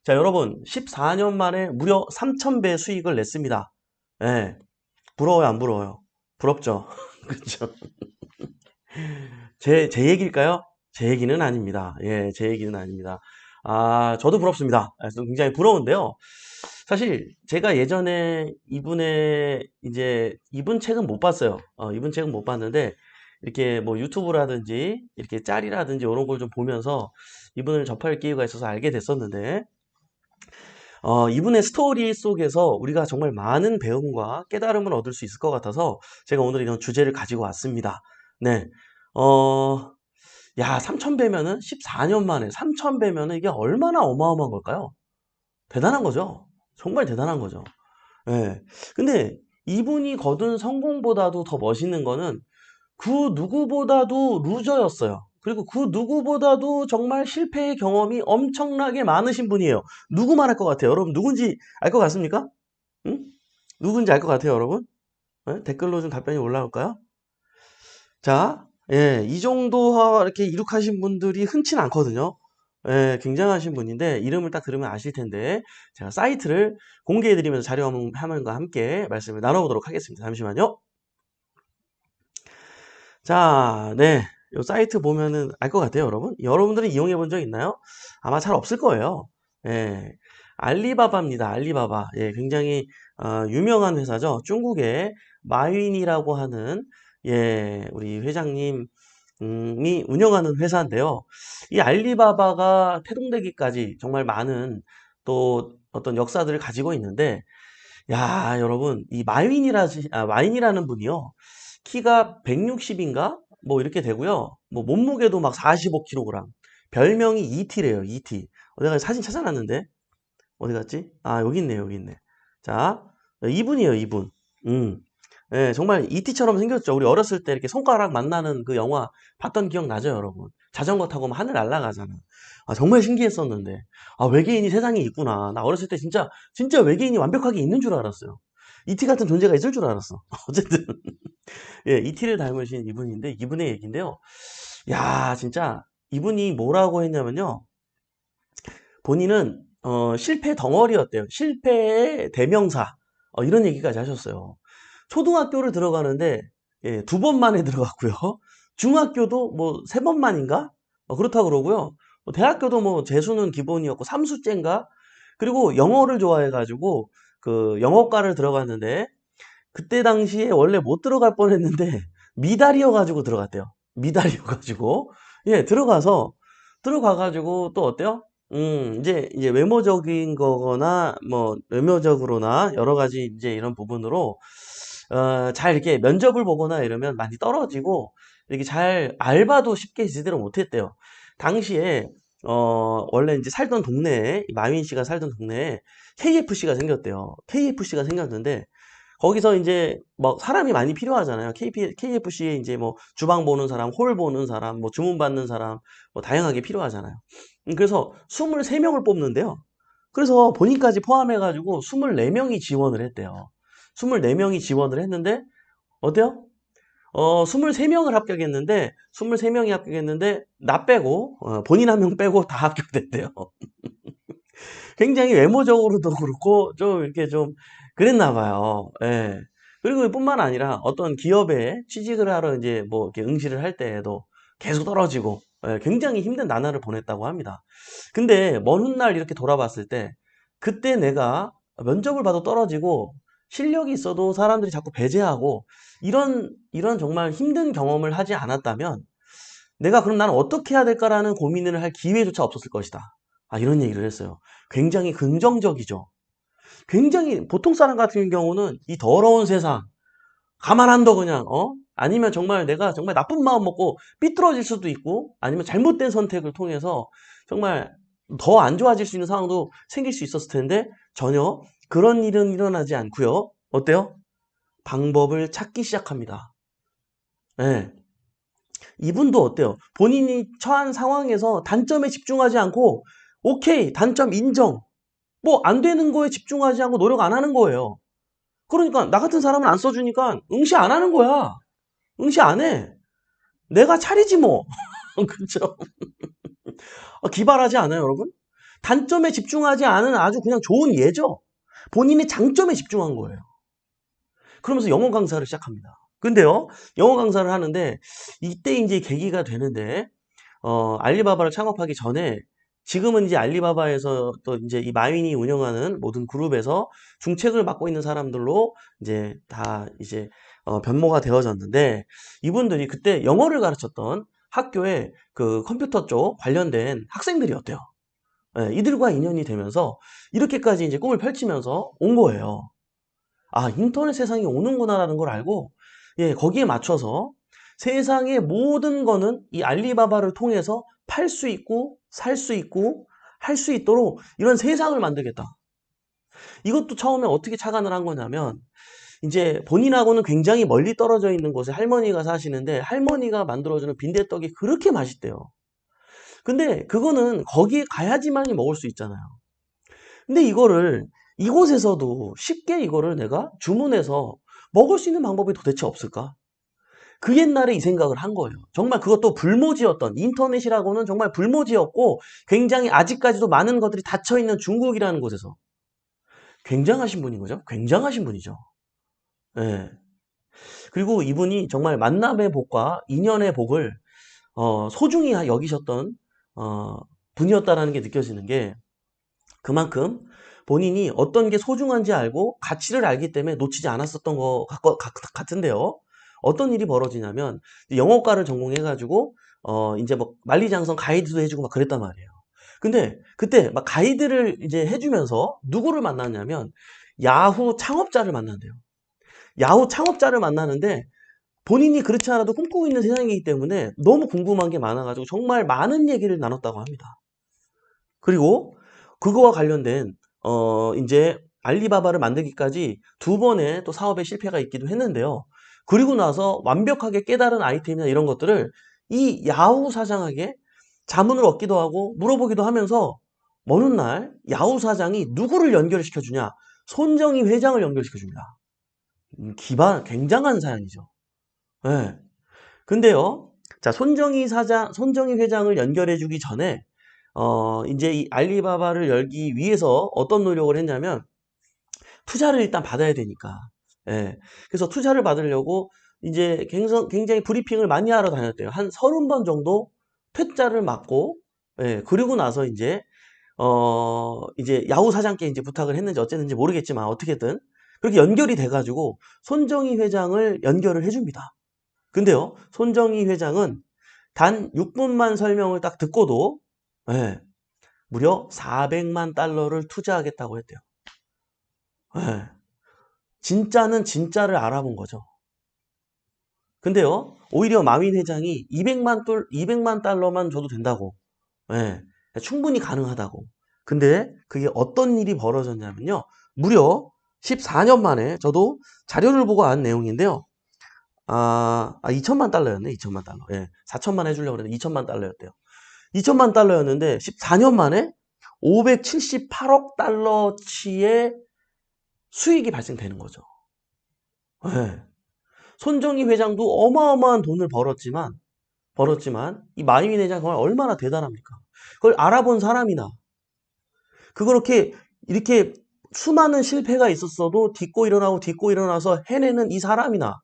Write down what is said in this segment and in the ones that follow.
자, 여러분, 14년 만에 무려 3,000배 수익을 냈습니다. 예. 부러워요, 안 부러워요? 부럽죠? 그쵸? 제 얘기일까요? 제 얘기는 아닙니다. 예, 제 얘기는 아닙니다. 아, 저도 부럽습니다. 그래서 굉장히 부러운데요. 사실 제가 예전에 이분 책은 못 봤어요. 이분 책은 못 봤는데 이렇게 뭐 유튜브라든지 이렇게 짤이라든지 이런 걸 좀 보면서 이분을 접할 기회가 있어서 알게 됐었는데 이분의 스토리 속에서 우리가 정말 많은 배움과 깨달음을 얻을 수 있을 것 같아서 제가 오늘 이런 주제를 가지고 왔습니다. 네. 어, 야, 3,000배면은 14년 만에 3,000배면은 이게 얼마나 어마어마한 걸까요? 대단한 거죠. 정말 대단한 거죠. 예. 근데 이분이 거둔 성공보다도 더 멋있는 거는 그 누구보다도 루저였어요. 그리고 그 누구보다도 정말 실패의 경험이 엄청나게 많으신 분이에요. 누구 말할 것 같아요? 여러분 누군지 알 것 같습니까? 응? 누군지 알 것 같아요, 여러분? 예? 댓글로 좀 답변이 올라올까요? 자, 예, 이 정도 이렇게 이룩하신 분들이 흔치는 않거든요. 예, 굉장하신 분인데 이름을 딱 들으면 아실 텐데 제가 사이트를 공개해드리면서 자료 화면과 함께 말씀을 나눠보도록 하겠습니다. 잠시만요. 자, 네. 요 사이트 보면은 알 것 같아요, 여러분. 여러분들은 이용해 본 적 있나요? 아마 잘 없을 거예요. 예. 알리바바입니다. 알리바바. 예, 굉장히 유명한 회사죠. 중국의 마윈이라고 하는 예, 우리 회장님이 운영하는 회사인데요. 이 알리바바가 태동되기까지 정말 많은 또 어떤 역사들을 가지고 있는데 야, 여러분, 이 마윈이라는 분이요. 키가 160인가? 뭐 이렇게 되고요. 뭐 몸무게도 막 45kg. 별명이 ET래요, ET. 내가 사진 찾아놨는데. 어디 갔지? 아, 여기 있네, 여기 있네. 자, 이분이에요, 이분. 음. 예, 정말 ET처럼 생겼죠. 우리 어렸을 때 이렇게 손가락 만나는 그 영화 봤던 기억 나죠, 여러분? 자전거 타고 막 하늘 날아가잖아. 아, 정말 신기했었는데. 아, 외계인이 세상에 있구나. 나 어렸을 때 진짜 외계인이 완벽하게 있는 줄 알았어요. ET 같은 존재가 있을 줄 알았어. 어쨌든. 예, ET를 닮으신 이분인데, 이분의 얘기인데요. 야, 진짜, 이분이 뭐라고 했냐면요. 본인은, 실패 덩어리였대요. 실패의 대명사. 이런 얘기까지 하셨어요. 초등학교를 들어가는데, 예, 2번 만에 들어갔고요. 중학교도 뭐 3번 만인가? 그렇다고 그러고요. 대학교도 뭐 재수는 기본이었고, 3수째인가? 그리고 영어를 좋아해가지고, 그 영어과를 들어갔는데, 그때 당시에 원래 못 들어갈 뻔했는데 미달이어가지고 들어갔대요. 미달이어가지고 예 들어가가지고 또 어때요? 이제 외모적인 거거나 뭐 외모적으로나 여러 가지 이제 이런 부분으로 잘 이렇게 면접을 보거나 이러면 많이 떨어지고 이렇게 잘 알바도 쉽게 제대로 못했대요. 당시에 원래 이제 살던 동네에 마윈 씨가 살던 동네에 KFC가 생겼대요. KFC가 생겼는데 거기서 이제 뭐 사람이 많이 필요하잖아요. KFC에 이제 뭐 주방 보는 사람, 홀 보는 사람, 뭐 주문 받는 사람, 뭐 다양하게 필요하잖아요. 그래서 23명을 뽑는데요. 그래서 본인까지 포함해가지고 24명이 지원을 했대요. 24명이 지원을 했는데, 어때요? 23명을 합격했는데, 23명이 합격했는데, 나 빼고, 본인 한 명 빼고 다 합격됐대요. 굉장히 외모적으로도 그렇고 좀 이렇게 좀 그랬나 봐요. 예. 그리고 뿐만 아니라 어떤 기업에 취직을 하러 이제 뭐 이렇게 응시를 할 때에도 계속 떨어지고 예, 굉장히 힘든 나날을 보냈다고 합니다. 근데 먼 훗날 이렇게 돌아봤을 때 그때 내가 면접을 봐도 떨어지고 실력이 있어도 사람들이 자꾸 배제하고 이런 정말 힘든 경험을 하지 않았다면 내가 그럼 나는 어떻게 해야 될까라는 고민을 할 기회조차 없었을 것이다. 아, 이런 얘기를 했어요. 굉장히 긍정적이죠. 굉장히 보통 사람 같은 경우는 이 더러운 세상 가만 안 둬 그냥 아니면 정말 내가 정말 나쁜 마음 먹고 삐뚤어질 수도 있고 아니면 잘못된 선택을 통해서 정말 더 안 좋아질 수 있는 상황도 생길 수 있었을 텐데 전혀 그런 일은 일어나지 않고요. 어때요? 방법을 찾기 시작합니다. 예. 이분도 어때요? 본인이 처한 상황에서 단점에 집중하지 않고 오케이 단점 인정 뭐 안 되는 거에 집중하지 않고 노력 안 하는 거예요. 그러니까 나 같은 사람은 안 써주니까 응시 안 하는 거야. 응시 안 해. 내가 차리지 뭐. 그렇죠? 기발하지 않아요, 여러분? 단점에 집중하지 않은 아주 그냥 좋은 예죠. 본인의 장점에 집중한 거예요. 그러면서 영어 강사를 시작합니다. 근데요, 영어 강사를 하는데 이때 이제 계기가 되는데 알리바바를 창업하기 전에 지금은 이제 알리바바에서 또 이제 이 마윈이 운영하는 모든 그룹에서 중책을 맡고 있는 사람들로 이제 다 이제 변모가 되어졌는데 이분들이 그때 영어를 가르쳤던 학교에 그 컴퓨터 쪽 관련된 학생들이었대요. 예, 이들과 인연이 되면서 이렇게까지 이제 꿈을 펼치면서 온 거예요. 아, 인터넷 세상이 오는구나라는 걸 알고, 예, 거기에 맞춰서 세상의 모든 거는 이 알리바바를 통해서 팔 수 있고, 살 수 있고, 할 수 있도록 이런 세상을 만들겠다. 이것도 처음에 어떻게 착안을 한 거냐면, 이제 본인하고는 굉장히 멀리 떨어져 있는 곳에 할머니가 사시는데, 할머니가 만들어주는 빈대떡이 그렇게 맛있대요. 근데 그거는 거기에 가야지만이 먹을 수 있잖아요. 근데 이거를 이곳에서도 쉽게 이거를 내가 주문해서 먹을 수 있는 방법이 도대체 없을까? 그 옛날에 이 생각을 한 거예요. 정말 그것도 불모지였던 인터넷이라고는 정말 불모지였고 굉장히 아직까지도 많은 것들이 닫혀있는 중국이라는 곳에서 굉장하신 분인 거죠. 굉장하신 분이죠. 예. 그리고 이분이 정말 만남의 복과 인연의 복을 소중히 여기셨던 분이었다라는 게 느껴지는 게 그만큼 본인이 어떤 게 소중한지 알고 가치를 알기 때문에 놓치지 않았었던 것 같은데요. 어떤 일이 벌어지냐면 영어과를 전공해가지고 이제 뭐 만리장성 가이드도 해주고 막 그랬단 말이에요. 근데 그때 막 가이드를 이제 해주면서 누구를 만났냐면 야후 창업자를 만난대요. 야후 창업자를 만나는데 본인이 그렇지 않아도 꿈꾸고 있는 세상이기 때문에 너무 궁금한 게 많아가지고 정말 많은 얘기를 나눴다고 합니다. 그리고 그거와 관련된 이제 알리바바를 만들기까지 두 번의 또 사업의 실패가 있기도 했는데요. 그리고 나서 완벽하게 깨달은 아이템이나 이런 것들을 이 야후 사장에게 자문을 얻기도 하고 물어보기도 하면서 어느 날 야후 사장이 누구를 연결시켜 주냐? 손정희 회장을 연결시켜 줍니다. 굉장한 사연이죠. 예. 근데요. 자, 손정희 회장을 연결해 주기 전에 이제 이 알리바바를 열기 위해서 어떤 노력을 했냐면 투자를 일단 받아야 되니까. 예. 그래서 투자를 받으려고 이제 굉장히 브리핑을 많이 하러 다녔대요. 한 30번 정도 퇴짜를 맞고, 예. 그리고 나서 이제 야후 사장께 이제 부탁을 했는지 어쨌는지 모르겠지만 어떻게든 그렇게 연결이 돼가지고 손정희 회장을 연결을 해줍니다. 근데요, 손정희 회장은 단 6분만 설명을 딱 듣고도, 예. 무려 400만 달러를 투자하겠다고 했대요. 예. 진짜는 진짜를 알아본 거죠. 근데요, 오히려 마윈 회장이 200만 달러만 줘도 된다고. 예. 충분히 가능하다고. 근데 그게 어떤 일이 벌어졌냐면요. 무려 14년 만에 저도 자료를 보고 안 내용인데요. 2천만 달러였네, 2천만 달러. 예. 4천만 해주려고 그랬는데 2천만 달러였대요. 2천만 달러였는데 14년 만에 578억 달러치의 수익이 발생되는 거죠. 네. 손정희 회장도 어마어마한 돈을 벌었지만 이 마이민 회장 정말 얼마나 대단합니까? 그걸 알아본 사람이나 이렇게 수많은 실패가 있었어도 딛고 일어나서 해내는 이 사람이나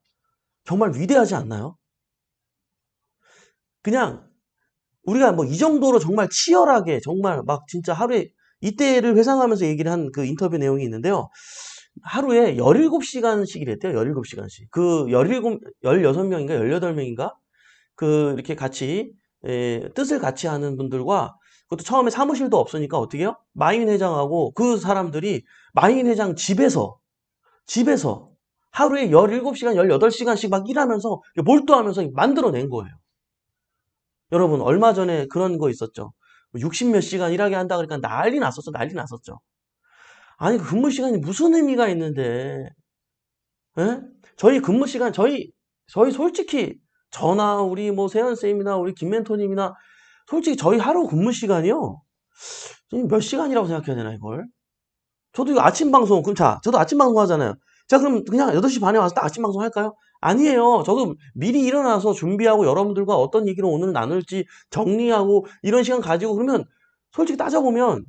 정말 위대하지 않나요? 그냥 우리가 뭐 이 정도로 정말 치열하게 정말 막 진짜 하루에 이때를 회상하면서 얘기를 한 그 인터뷰 내용이 있는데요. 하루에 17시간씩이랬대요. 17시간씩. 그 16명인가 18명인가 이렇게 같이 뜻을 같이 하는 분들과 그것도 처음에 사무실도 없으니까 어떻게 해요? 마인 회장하고 그 사람들이 마인 회장 집에서 하루에 17시간, 18시간씩 막 일하면서 몰두하면서 만들어낸 거예요. 여러분 얼마 전에 그런 거 있었죠. 60몇 시간 일하게 한다 그러니까 난리 났었죠. 아니 그 근무 시간이 무슨 의미가 있는데 예? 저희 근무 시간 저희 솔직히 저나 우리 뭐 세연 쌤이나 우리 김멘토님이나 솔직히 저희 하루 근무 시간이요 몇 시간이라고 생각해야 되나 이걸? 저도 이거 아침 방송 그럼 자 저도 아침 방송 하잖아요. 자 그럼 그냥 8시 반에 와서 딱 아침 방송 할까요? 아니에요. 저도 미리 일어나서 준비하고 여러분들과 어떤 얘기를 오늘 나눌지 정리하고 이런 시간 가지고 그러면 솔직히 따져보면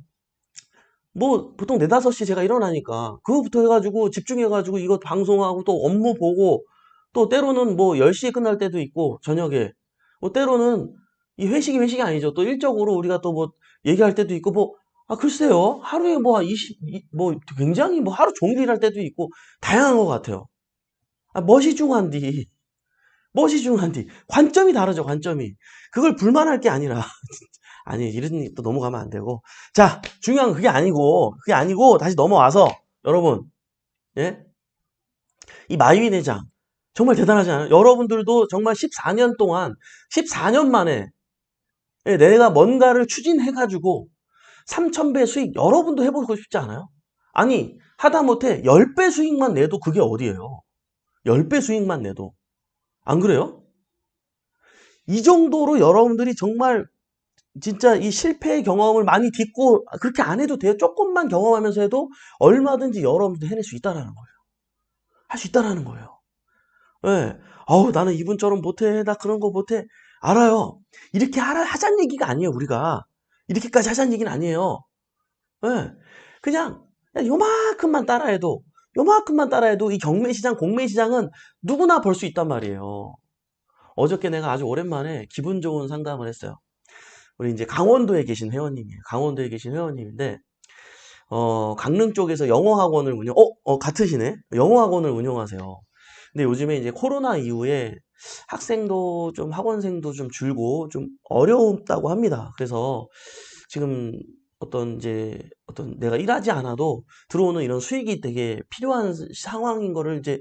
뭐 보통 4, 5시 제가 일어나니까 그거부터 해가지고 집중해가지고 이거 방송하고 또 업무 보고 또 때로는 뭐 10시에 끝날 때도 있고 저녁에 뭐 때로는 이 회식이 아니죠. 또 일적으로 우리가 또 뭐 얘기할 때도 있고 뭐 글쎄요. 하루에 뭐 20, 굉장히 뭐 하루 종일 일할 때도 있고 다양한 것 같아요. 멋이 중요한디. 멋이 중요한디. 관점이 다르죠, 관점이. 그걸 불만할 게 아니라. 아니, 이런 또 넘어가면 안 되고. 자, 중요한 건 그게 아니고, 다시 넘어와서, 여러분, 예? 이 마윈 회장. 정말 대단하지 않아요? 여러분들도 정말 14년 동안, 14년 만에, 예, 내가 뭔가를 추진해가지고, 3,000배 수익, 여러분도 해보고 싶지 않아요? 아니, 하다못해 10배 수익만 내도 그게 어디예요? 10배 수익만 내도. 안 그래요? 이 정도로 여러분들이 정말 진짜 이 실패의 경험을 많이 딛고 그렇게 안 해도 돼요. 조금만 경험하면서 해도 얼마든지 여러분들 해낼 수 있다라는 거예요. 할 수 있다라는 거예요. 예. 아우 나는 이분처럼 못해. 나 그런 거 못해. 알아요. 이렇게 하자는 얘기가 아니에요. 우리가. 이렇게까지 하자는 얘기는 아니에요. 예. 그냥 요만큼만 따라해도 이 경매시장, 공매시장은 누구나 벌 수 있단 말이에요. 어저께 내가 아주 오랜만에 기분 좋은 상담을 했어요. 우리 이제 강원도에 계신 회원님이에요. 강원도에 계신 회원님인데, 강릉 쪽에서 영어 학원을 같으시네? 영어 학원을 운영하세요. 근데 요즘에 이제 코로나 이후에 학생도 좀 학원생도 좀 줄고 좀 어려웠다고 합니다. 그래서 지금 어떤 내가 일하지 않아도 들어오는 이런 수익이 되게 필요한 상황인 거를 이제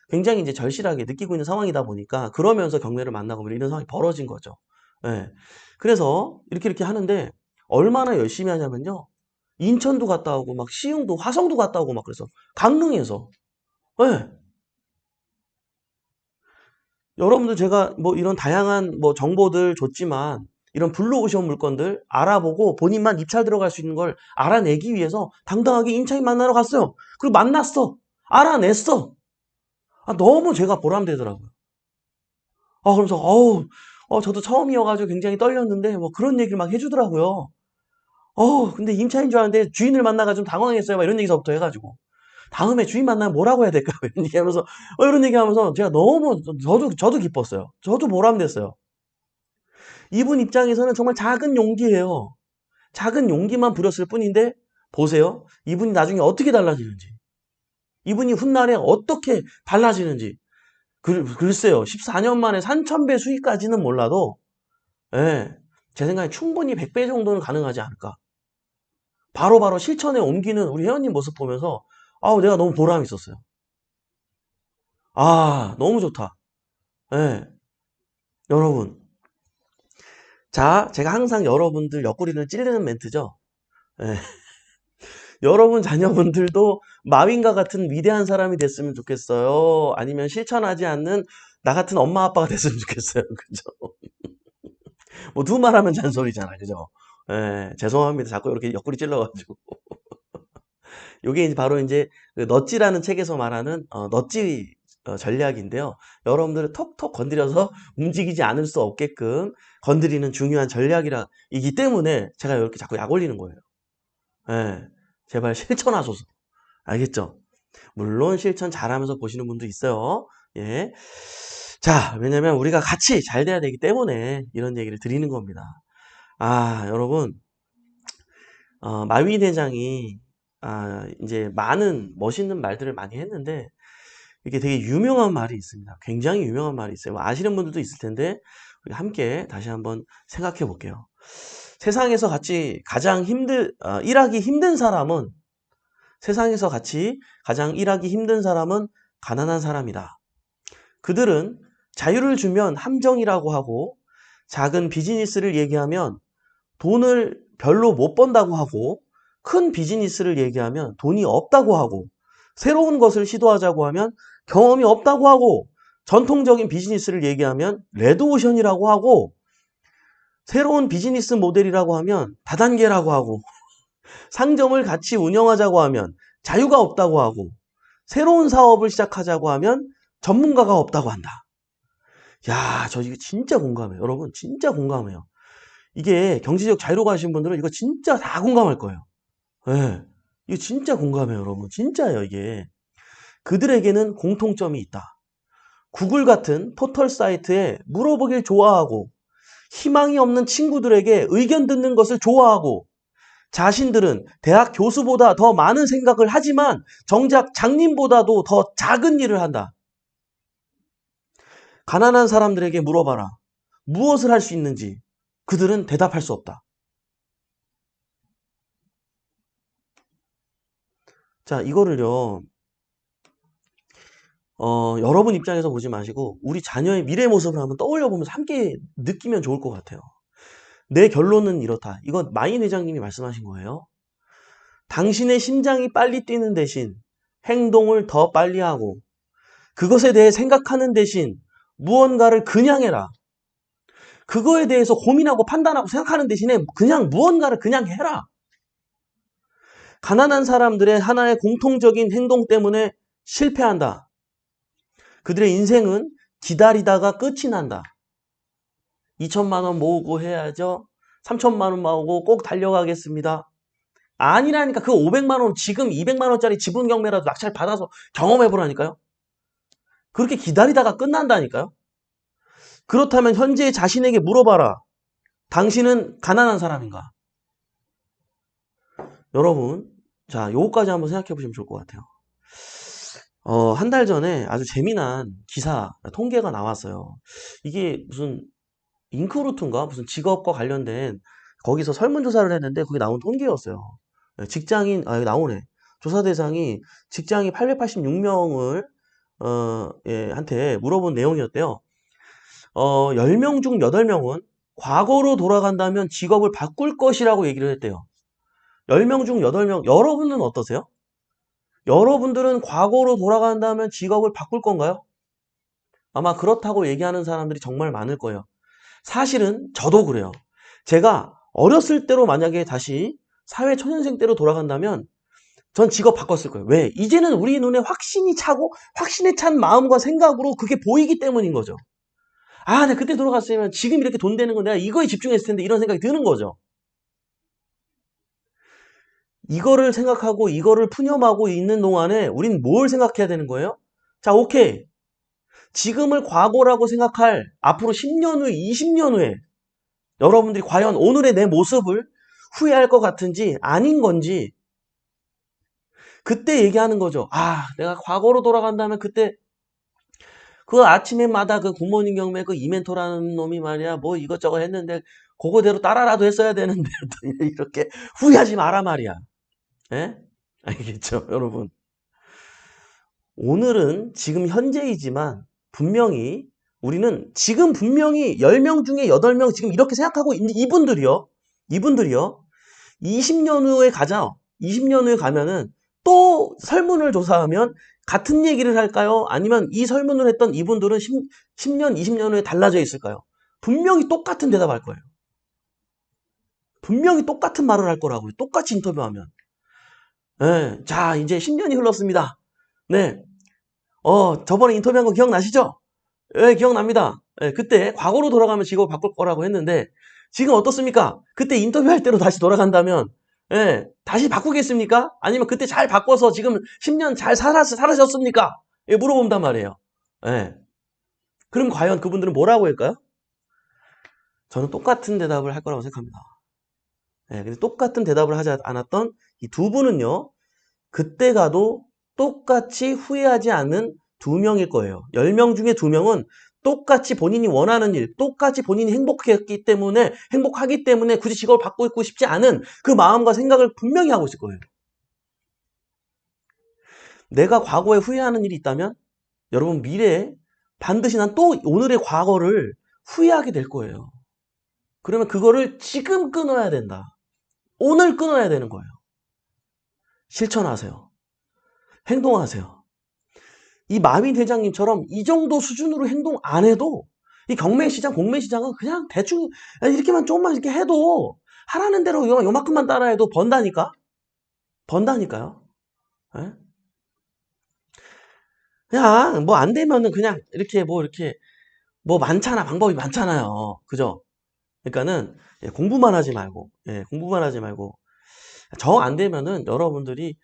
굉장히 이제 절실하게 느끼고 있는 상황이다 보니까 그러면서 경매를 만나고 뭐 이런 상황이 벌어진 거죠. 예. 그래서 이렇게 하는데 얼마나 열심히 하냐면요. 인천도 갔다 오고 막 시흥도 화성도 갔다 오고 막 그래서 강릉에서 예. 여러분들 제가 뭐 이런 다양한 뭐 정보들 줬지만 이런 블루오션 물건들 알아보고 본인만 입찰 들어갈 수 있는 걸 알아내기 위해서 당당하게 임차인 만나러 갔어요. 그리고 만났어. 알아냈어. 너무 제가 보람되더라고요. 그러면서 저도 처음이어가지고 굉장히 떨렸는데 뭐 그런 얘기를 막 해주더라고요. 근데 임차인 줄 알았는데 주인을 만나가지고 좀 당황했어요. 막 이런 얘기서부터 해가지고. 다음에 주인 만나면 뭐라고 해야 될까? 이런 얘기하면서, 이런 얘기하면서 제가 너무, 저도 기뻤어요. 저도 보람됐어요. 이분 입장에서는 정말 작은 용기예요. 작은 용기만 부렸을 뿐인데, 보세요. 이분이 나중에 어떻게 달라지는지. 이분이 훗날에 어떻게 달라지는지. 글쎄요. 14년 만에 3,000배 수익까지는 몰라도, 예, 제 생각에 충분히 100배 정도는 가능하지 않을까. 바로바로 실천에 옮기는 우리 회원님 모습 보면서, 내가 너무 보람이 있었어요. 너무 좋다. 예, 여러분. 자, 제가 항상 여러분들 옆구리를 찌르는 멘트죠. 예, 여러분 자녀분들도 마윈과 같은 위대한 사람이 됐으면 좋겠어요. 아니면 실천하지 않는 나 같은 엄마 아빠가 됐으면 좋겠어요. 그죠? 뭐 두 말하면 잔소리잖아. 그죠? 예, 죄송합니다. 자꾸 이렇게 옆구리 찔러가지고. 요게 이제 바로 이제 그 넛지라는 책에서 말하는 넛지 전략인데요. 여러분들을 톡톡 건드려서 움직이지 않을 수 없게끔 건드리는 중요한 전략이기 때문에 제가 이렇게 자꾸 약 올리는 거예요. 예, 제발 실천하소서. 알겠죠? 물론 실천 잘하면서 보시는 분도 있어요. 예. 자, 왜냐면 우리가 같이 잘 돼야 되기 때문에 이런 얘기를 드리는 겁니다. 여러분, 마윈 회장이 이제 많은 멋있는 말들을 많이 했는데 이게 되게 유명한 말이 있습니다. 굉장히 유명한 말이 있어요. 뭐 아시는 분들도 있을 텐데 우리 함께 다시 한번 생각해 볼게요. 세상에서 일하기 힘든 사람은 세상에서 가장 일하기 힘든 사람은 가난한 사람이다. 그들은 자유를 주면 함정이라고 하고 작은 비즈니스를 얘기하면 돈을 별로 못 번다고 하고 큰 비즈니스를 얘기하면 돈이 없다고 하고 새로운 것을 시도하자고 하면 경험이 없다고 하고 전통적인 비즈니스를 얘기하면 레드오션이라고 하고 새로운 비즈니스 모델이라고 하면 다단계라고 하고 상점을 같이 운영하자고 하면 자유가 없다고 하고 새로운 사업을 시작하자고 하면 전문가가 없다고 한다. 야, 저 이거 진짜 공감해요. 여러분, 진짜 공감해요. 이게 경제적 자유로 가신 분들은 이거 진짜 다 공감할 거예요. 예. 이거 진짜 공감해요, 여러분. 진짜예요, 이게. 그들에게는 공통점이 있다. 구글 같은 포털 사이트에 물어보길 좋아하고 희망이 없는 친구들에게 의견 듣는 것을 좋아하고 자신들은 대학 교수보다 더 많은 생각을 하지만 정작 장님보다도 더 작은 일을 한다. 가난한 사람들에게 물어봐라. 무엇을 할 수 있는지 그들은 대답할 수 없다. 자, 이거를요. 여러분 입장에서 보지 마시고 우리 자녀의 미래 모습을 한번 떠올려 보면서 함께 느끼면 좋을 것 같아요. 내 결론은 이렇다. 이건 마인 회장님이 말씀하신 거예요. 당신의 심장이 빨리 뛰는 대신 행동을 더 빨리 하고 그것에 대해 생각하는 대신 무언가를 그냥 해라. 그거에 대해서 고민하고 판단하고 생각하는 대신에 그냥 무언가를 그냥 해라. 가난한 사람들의 하나의 공통적인 행동 때문에 실패한다. 그들의 인생은 기다리다가 끝이 난다. 2천만 원 모으고 해야죠. 3천만 원 모으고 꼭 달려가겠습니다. 아니라니까. 그 500만 원 지금 200만 원짜리 지분 경매라도 낙찰 받아서 경험해보라니까요. 그렇게 기다리다가 끝난다니까요. 그렇다면 현재 자신에게 물어봐라. 당신은 가난한 사람인가? 여러분, 자, 요거까지 한번 생각해 보시면 좋을 것 같아요. 한 달 전에 아주 재미난 기사, 통계가 나왔어요. 이게 무슨 잉크루트인가? 무슨 직업과 관련된 거기서 설문조사를 했는데 거기 나온 통계였어요. 직장인, 여기 나오네. 조사 대상이 직장인 886명을, 예, 한테 물어본 내용이었대요. 10명 중 8명은 과거로 돌아간다면 직업을 바꿀 것이라고 얘기를 했대요. 10명 중 8명, 여러분은 어떠세요? 여러분들은 과거로 돌아간다면 직업을 바꿀 건가요? 아마 그렇다고 얘기하는 사람들이 정말 많을 거예요. 사실은 저도 그래요. 제가 어렸을 때로 만약에 다시 사회 초년생 때로 돌아간다면 전 직업 바꿨을 거예요. 왜? 이제는 우리 눈에 확신이 차고 확신에 찬 마음과 생각으로 그게 보이기 때문인 거죠. 아, 내가 그때 돌아갔으면 지금 이렇게 돈 되는 건 내가 이거에 집중했을 텐데 이런 생각이 드는 거죠. 이거를 생각하고 이거를 푸념하고 있는 동안에 우린 뭘 생각해야 되는 거예요? 자, 오케이. 지금을 과거라고 생각할 앞으로 10년 후에 20년 후에 여러분들이 과연 오늘의 내 모습을 후회할 것 같은지 아닌 건지 그때 얘기하는 거죠. 아, 내가 과거로 돌아간다면 그때 그 아침에마다 그 굿모닝 경매 그 이멘토라는 놈이 말이야 뭐 이것저것 했는데 그거대로 따라라도 했어야 되는데 이렇게 후회하지 마라 말이야. 예? 알겠죠, 여러분? 오늘은 지금 현재이지만 분명히 우리는 지금 분명히 10명 중에 8명 지금 이렇게 생각하고 있는 이분들이요. 20년 후에 가자. 20년 후에 가면은 또 설문을 조사하면 같은 얘기를 할까요? 아니면 이 설문을 했던 이분들은 10년, 20년 후에 달라져 있을까요? 분명히 똑같은 대답할 거예요. 분명히 똑같은 말을 할 거라고요. 똑같이 인터뷰하면. 네, 자, 이제 10년이 흘렀습니다. 네. 저번에 인터뷰한 거 기억나시죠? 예, 기억납니다. 예, 그때 과거로 돌아가면 직업을 바꿀 거라고 했는데 지금 어떻습니까? 그때 인터뷰할 때로 다시 돌아간다면 예, 다시 바꾸겠습니까? 아니면 그때 잘 바꿔서 지금 10년 잘 살아셨습니까? 예, 물어본단 말이에요. 예. 그럼 과연 그분들은 뭐라고 할까요? 저는 똑같은 대답을 할 거라고 생각합니다. 예, 근데 똑같은 대답을 하지 않았던 이 두 분은요, 그때 가도 똑같이 후회하지 않는 2명일 거예요. 10명 중에 2명은 똑같이 본인이 원하는 일, 똑같이 본인이 행복하기 때문에 굳이 직업을 바꾸고 싶지 않은 그 마음과 생각을 분명히 하고 있을 거예요. 내가 과거에 후회하는 일이 있다면 여러분 미래에 반드시 난 또 오늘의 과거를 후회하게 될 거예요. 그러면 그거를 지금 끊어야 된다. 오늘 끊어야 되는 거예요. 실천하세요. 행동하세요. 이 마민 회장님처럼 이 정도 수준으로 행동 안 해도 이 경매시장, 공매시장은 그냥 대충 이렇게만 조금만 이렇게 해도 하라는 대로 요만큼만 따라해도 번다니까? 번다니까요. 예? 그냥 뭐 안 되면은 그냥 이렇게 뭐 많잖아. 방법이 많잖아요. 그죠? 그러니까는 공부만 하지 말고 정 안 되면은 여러분들이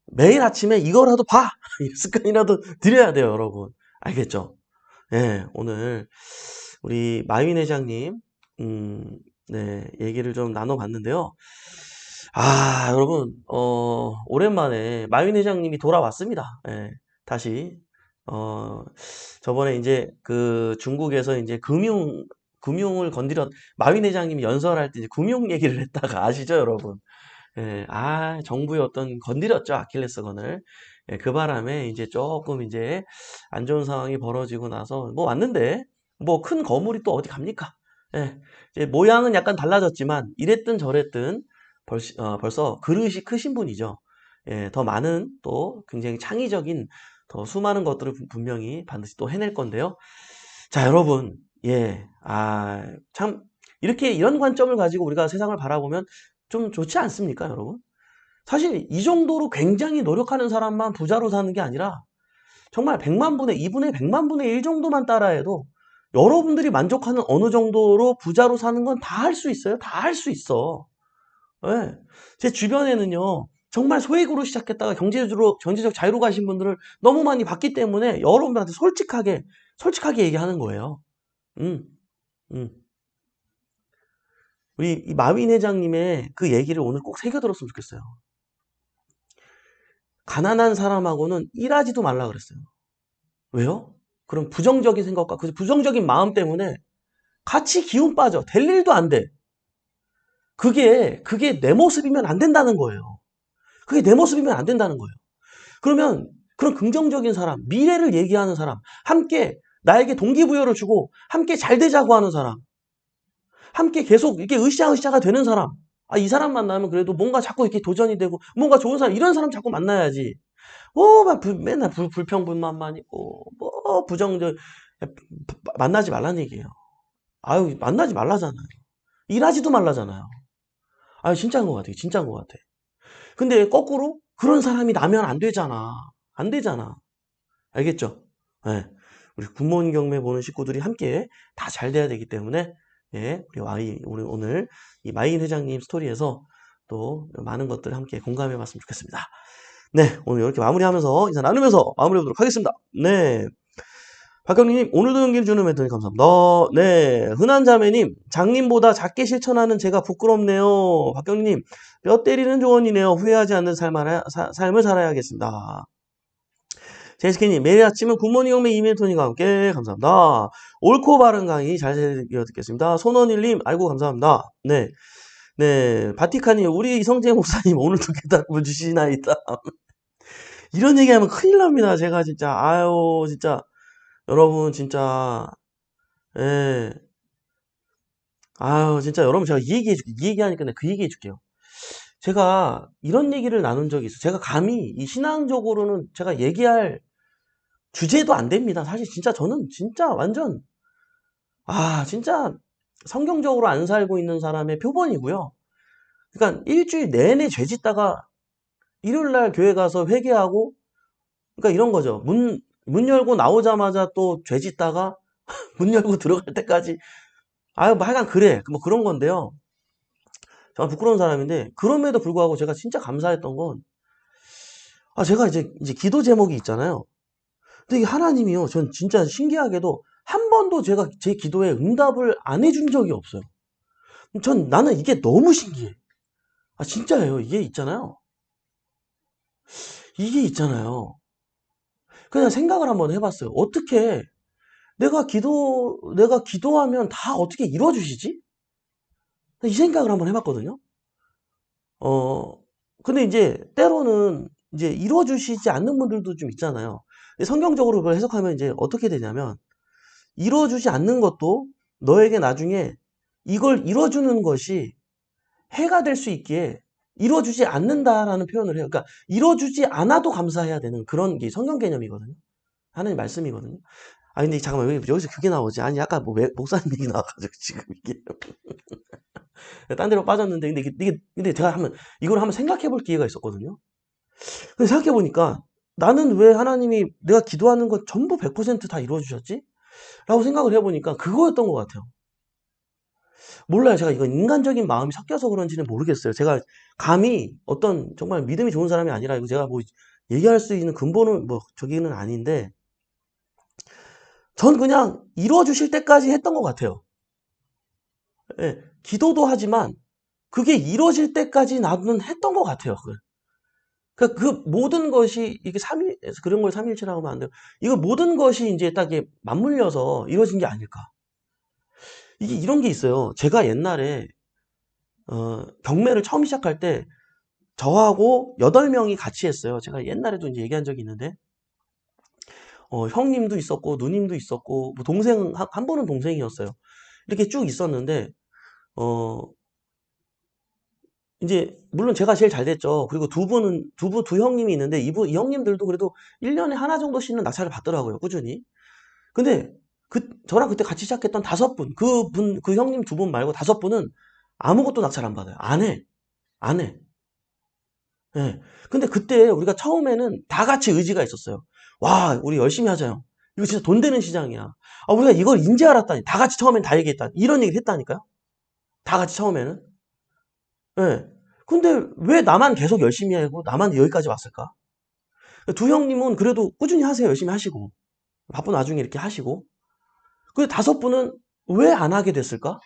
매일 아침에 이거라도 봐! 이 습관이라도 들여야 돼요, 여러분. 알겠죠? 예, 오늘 우리 마윈 회장님, 네, 얘기를 좀 나눠봤는데요. 아, 여러분, 오랜만에 마윈 회장님이 돌아왔습니다. 예, 다시. 어, 저번에 이제 그 중국에서 이제 금융을 마윈 회장님이 연설할 때 이제 금융 얘기를 했다가 아시죠, 여러분? 예, 정부의 어떤 건드렸죠, 아킬레스건을. 예, 그 바람에 이제 조금 이제 안 좋은 상황이 벌어지고 나서 뭐 왔는데 뭐 큰 거물이 또 어디 갑니까? 예, 이제 모양은 약간 달라졌지만 이랬든 저랬든 벌써 그릇이 크신 분이죠. 예, 더 많은 또 굉장히 창의적인 더 수많은 것들을 분명히 반드시 또 해낼 건데요. 자, 여러분, 예, 참 이렇게 이런 관점을 가지고 우리가 세상을 바라보면 좀 좋지 않습니까, 여러분? 사실 이 정도로 굉장히 노력하는 사람만 부자로 사는 게 아니라 정말 100만 분의 2분의 100만 분의 1 정도만 따라해도 여러분들이 만족하는 어느 정도로 부자로 사는 건 다 할 수 있어요. 다 할 수 있어. 예. 제 주변에는요. 정말 소액으로 시작했다가 경제적 자유로 가신 분들을 너무 많이 봤기 때문에 여러분들한테 솔직하게 얘기하는 거예요. 음, 음. 우리 이 마윈 회장님의 그 얘기를 오늘 꼭 새겨들었으면 좋겠어요. 가난한 사람하고는 일하지도 말라 그랬어요. 왜요? 그럼 부정적인 생각과 그 부정적인 마음 때문에 같이 기운 빠져. 될 일도 안 돼. 그게 내 모습이면 안 된다는 거예요. 그게 내 모습이면 안 된다는 거예요. 그러면 그런 긍정적인 사람, 미래를 얘기하는 사람, 함께 나에게 동기부여를 주고 함께 잘 되자고 하는 사람, 함께 계속 이렇게 으쌰으쌰가 되는 사람. 이 사람 만나면 그래도 뭔가 자꾸 이렇게 도전이 되고 뭔가 좋은 사람, 이런 사람 자꾸 만나야지. 맨날 불평불만만 있고, 부정적, 만나지 말라는 얘기예요. 만나지 말라잖아요. 일하지도 말라잖아요. 진짜인 것 같아요. 진짜인 것 같아. 근데 거꾸로 그런 사람이 나면 안 되잖아. 안 되잖아. 알겠죠? 예. 우리 굿모닝 경매 보는 식구들이 함께 다 잘 돼야 되기 때문에, 예, 우리 오늘 이 마인 회장님 스토리에서 또 많은 것들 함께 공감해 봤으면 좋겠습니다. 네, 오늘 이렇게 마무리하면서 인사 나누면서 마무리해보도록 하겠습니다. 네. 박경리님, 오늘도 용기를 주는 멘토님 감사합니다. 네, 흔한자매님, 장님보다 작게 실천하는 제가 부끄럽네요. 박경리님, 뼈 때리는 조언이네요. 후회하지 않는 삶을 살아야겠습니다. 제이스케님, 매일 아침은 굿모닝 영매 이멘토님과 함께 감사합니다. 옳고 바른 강의 잘 듣겠습니다. 손원일님, 아이고 감사합니다. 네, 네, 바티카님, 우리 이성재 목사님 오늘도 깨달음을 주시나이다. 이런 얘기하면 큰일 납니다. 제가 진짜 진짜 여러분 진짜 예. 진짜 여러분 제가 이 얘기하니까 내가 그 얘기해 줄게요. 제가 이런 얘기를 나눈 적이 있어요. 제가 감히 이 신앙적으로는 제가 얘기할 주제도 안 됩니다. 사실 진짜 저는 진짜 완전 진짜 성경적으로 안 살고 있는 사람의 표본이고요. 그러니까 일주일 내내 죄 짓다가 일요일 날 교회 가서 회개하고, 그러니까 이런 거죠. 문 열고 나오자마자 또 죄 짓다가 문 열고 들어갈 때까지 뭐 하여간 그래. 뭐 그런 건데요. 정말 부끄러운 사람인데, 그럼에도 불구하고 제가 진짜 감사했던 건, 제가 이제 기도 제목이 있잖아요. 근데 이게 하나님이요. 전 진짜 신기하게도 한 번도 제가 제 기도에 응답을 안 해준 적이 없어요. 나는 이게 너무 신기해. 진짜예요. 이게 있잖아요. 이게 있잖아요. 그냥 생각을 한번 해봤어요. 어떻게 내가 기도하면 다 어떻게 이루어주시지? 이 생각을 한번 해봤거든요. 근데 이제 때로는 이제 이루어주시지 않는 분들도 좀 있잖아요. 근데 성경적으로 그걸 해석하면 이제 어떻게 되냐면, 이루어주지 않는 것도 너에게 나중에 이걸 이루어주는 것이 해가 될 수 있기에 이루어주지 않는다라는 표현을 해요. 그러니까 이루어주지 않아도 감사해야 되는 그런 게 성경 개념이거든요. 하나님 말씀이거든요. 근데 잠깐만, 왜 여기서 그게 나오지? 아까 목사님 얘기 나와가지고 지금 이게. 딴 데로 빠졌는데, 근데 제가 이걸 한번 생각해 볼 기회가 있었거든요. 근데 생각해 보니까 나는 왜 하나님이 내가 기도하는 것 전부 100%다 이루어주셨지? 라고 생각을 해보니까 그거였던 것 같아요. 몰라요. 제가 이건 인간적인 마음이 섞여서 그런지는 모르겠어요. 제가 감히 어떤 정말 믿음이 좋은 사람이 아니라 이거 제가 뭐 얘기할 수 있는 근본은 뭐 저기는 아닌데 전 그냥 이루어 주실 때까지 했던 것 같아요. 예, 기도도 하지만 그게 이루어질 때까지 나는 했던 것 같아요. 그러니까 그 모든 것이 이게 삼일 그런 걸 삼일체라고 하면 안 돼요. 이거 모든 것이 이제 딱 이게 맞물려서 이루어진 게 아닐까. 이게 이런 게 있어요. 제가 옛날에 경매를 처음 시작할 때 저하고 8명이 같이 했어요. 제가 옛날에도 이제 얘기한 적이 있는데 형님도 있었고 누님도 있었고 뭐 동생 한 분은 동생이었어요. 이렇게 쭉 있었는데 어 이제 물론 제가 제일 잘 됐죠. 그리고 두 형님이 있는데 이 형님들도 그래도 1년에 하나 정도씩은 낙찰을 받더라고요. 꾸준히. 근데 저랑 그때 같이 시작했던 5분, 그 형님 2분 말고 5분은 아무것도 낙찰 안 받아요. 안 해. 안 해. 예. 근데 그때 우리가 처음에는 다 같이 의지가 있었어요. 와, 우리 열심히 하자요. 이거 진짜 돈 되는 시장이야. 아, 우리가 이걸 인제 알았다니. 다 같이 처음엔 다 얘기했다. 이런 얘기를 했다니까요. 다 같이 처음에는. 예. 근데 왜 나만 계속 열심히 하고 나만 여기까지 왔을까? 두 형님은 그래도 꾸준히 하세요. 열심히 하시고. 바쁜 와중에 이렇게 하시고. 그 5분은 왜 안 하게 됐을까?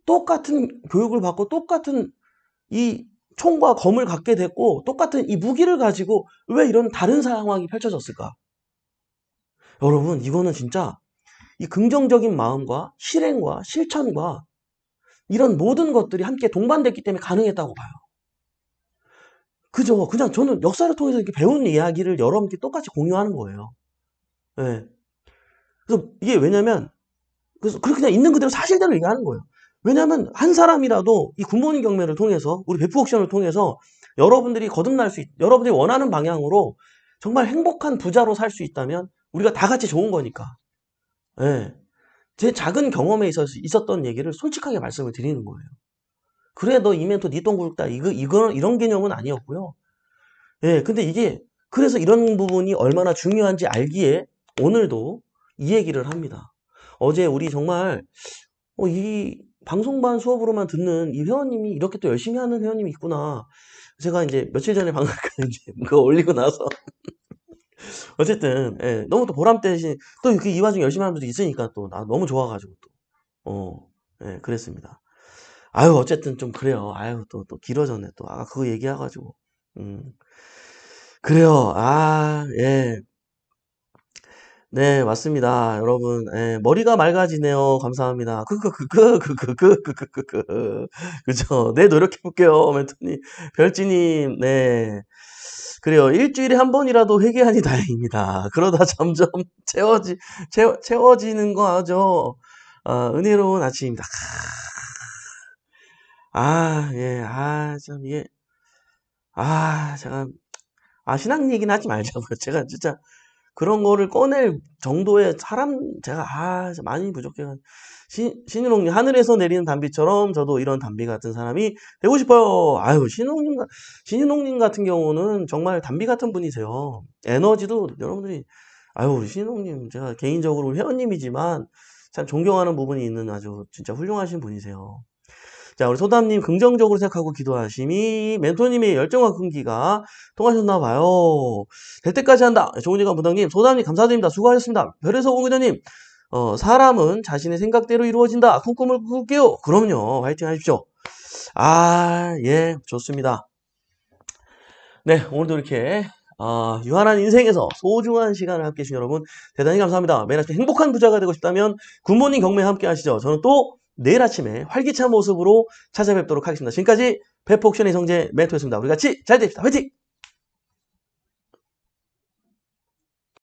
똑같은 교육을 받고 똑같은 이 총과 검을 갖게 됐고 똑같은 이 무기를 가지고 왜 이런 다른 상황이 펼쳐졌을까? 여러분, 이거는 진짜 이 긍정적인 마음과 실행과 실천과 이런 모든 것들이 함께 동반됐기 때문에 가능했다고 봐요. 그죠? 그냥 저는 역사를 통해서 이렇게 배운 이야기를 여러분께 똑같이 공유하는 거예요. 예. 그래서 이게 왜냐면, 그래서 그냥 있는 그대로 사실대로 얘기하는 거예요. 왜냐면 한 사람이라도 이 굿모닝 경매를 통해서 우리 베프 옥션을 통해서 여러분들이 여러분들이 원하는 방향으로 정말 행복한 부자로 살 수 있다면 우리가 다 같이 좋은 거니까. 예. 제 작은 경험에 있었던 얘기를 솔직하게 말씀을 드리는 거예요. 그래, 너 이 멘토 니 똥 굵다. 이런 개념은 아니었고요. 예, 근데 그래서 이런 부분이 얼마나 중요한지 알기에 오늘도 이 얘기를 합니다. 어제 우리 정말, 이 방송반 수업으로만 듣는 이 회원님이 이렇게 또 열심히 하는 회원님이 있구나. 제가 이제 며칠 전에 방금 이제 그거 올리고 나서 어쨌든 예, 너무 또 보람 대신 또 이렇게 이 와중에 열심히 하는 분들이 있으니까 또 나 너무 좋아가지고 또 예, 그랬습니다. 아유, 어쨌든 좀 그래요. 아유, 또 길어졌네 또. 아까 그거 얘기해가지고 그래요. 아, 예. 네, 맞습니다. 여러분, 예, 머리가 맑아지네요. 감사합니다. 그죠? 네, 노력해볼게요. 멘토님. 별지님, 네. 그래요. 일주일에 한 번이라도 회개하니 다행입니다. 그러다 점점 채워지는 거 하죠. 은혜로운 아침입니다. 예, 참, 제가, 신앙 얘기는 하지 말자고요. 제가 진짜, 그런 거를 꺼낼 정도의 제가, 진짜 많이 부족해가지고. 신인홍님, 하늘에서 내리는 단비처럼 저도 이런 단비 같은 사람이 되고 싶어요. 아유, 신인홍님 같은 경우는 정말 단비 같은 분이세요. 에너지도 여러분들이, 아유, 신인홍님, 제가 개인적으로 회원님이지만 참 존경하는 부분이 있는 아주 진짜 훌륭하신 분이세요. 자, 우리 소담님 긍정적으로 생각하고 기도하심이 멘토님의 열정과 끈기가 통하셨나 봐요. 될 때까지 한다. 조은이가 부장님, 소담님 감사드립니다. 수고하셨습니다. 별에서 공기자님, 사람은 자신의 생각대로 이루어진다. 큰 꿈을 꾸게요. 그럼요. 화이팅 하십시오. 예, 좋습니다. 네, 오늘도 이렇게 유한한 인생에서 소중한 시간을 함께 해주신 여러분 대단히 감사합니다. 매일 아침 행복한 부자가 되고 싶다면 굿모닝 경매 함께 하시죠. 저는 또 내일 아침에 활기찬 모습으로 찾아뵙도록 하겠습니다. 지금까지 베프 옥션의 성재 멘토였습니다. 우리 같이 잘 됩시다. 화이팅!